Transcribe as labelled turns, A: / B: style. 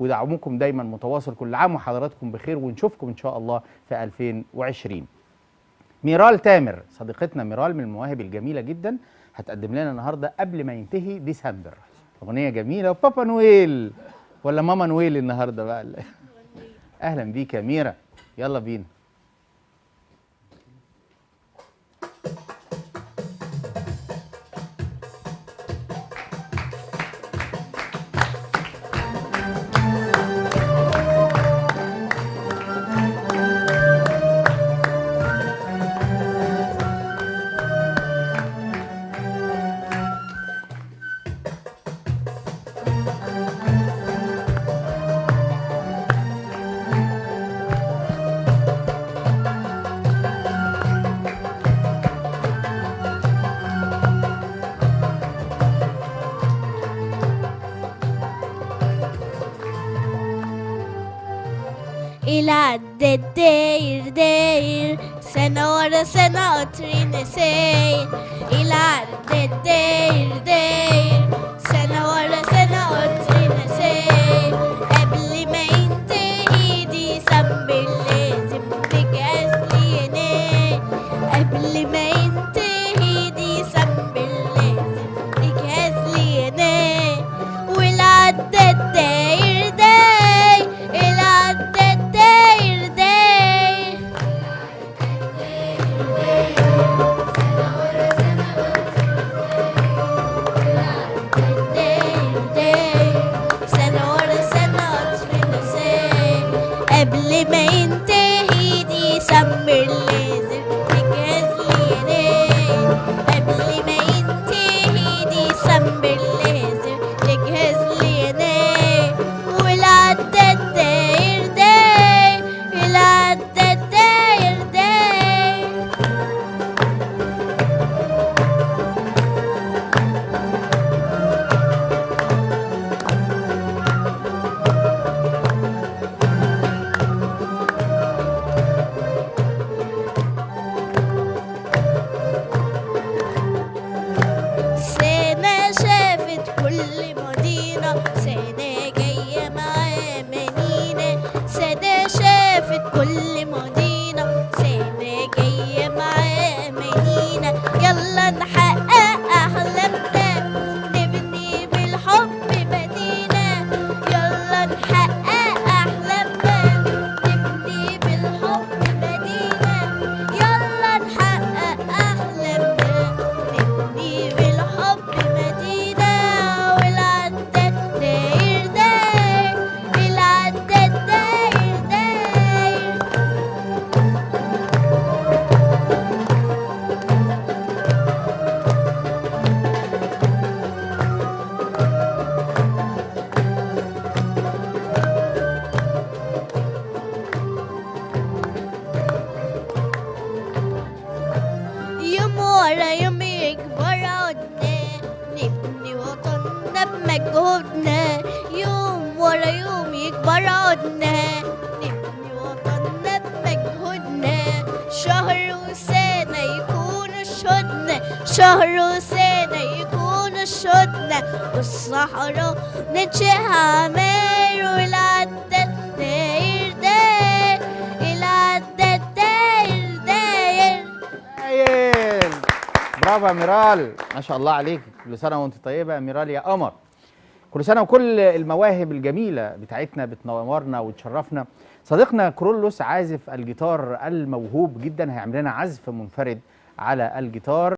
A: ودعمكم دايما متواصل. كل عام وحضراتكم بخير، ونشوفكم ان شاء الله في 2020. ميرال تامر صديقتنا ميرال من المواهب الجميله جدا هتقدم لنا النهارده قبل ما ينتهي ديسمبر اغنيه جميله، وبابا نويل ولا ماما نويل النهارده بقى. اهلا بيك يا ميرا، يلا بينا.
B: العداد داير داير سنة ورا سنة قطرنا ساير. العداد داير داير سنة ورا سنة قطرنا ساير. قبل ما ينتهي ديسمبر لازم نجهز لينا. قبل ما ينتهي ديسمبر لازم نجهز لينا. والعداد داير داير العداد داير داير سنة ورا سنة قطرنا ساير. قبل ما ينتهي ديسمبر لازم نجهز لينا. قبل ما ينتهي ديسمبر لازم نجهز لينا. والعداد داير داير العداد داير داير سنة شافت كل مدينة، سنة جاية مع منينة. سنة شافت كل مدينة، سنة جاية مع منينة. يلا نحقق أحلامنا، نبني بالحب مدينة. يلا نحقق أحلامنا، نبني بالحب مدينة. يلا نحقق أحلامنا، نبني بالحب مدينة. والعداد داير داير العداد داير داير يوم ورا يوم يكبر عودنا، نبني وطننا بمجهودنا. يوم ورا يوم يكبر عودنا، نبني وطننا بمجهودنا. شهر وسنة يكون الشدنا، شهر وسنة يكون الشدنا. والصحراء ننشئها عماير. والعداد داير داير العداد داير داير
A: هايل، برافو يا ميرال، ما شاء الله عليك. كل سنه وانت طيبه يا ميرال يا قمر. كل سنه وكل المواهب الجميله بتاعتنا بتنورنا وتشرفنا. صديقنا كرولوس عازف الجيتار الموهوب جدا هيعمل لنا عزف منفرد على الجيتار.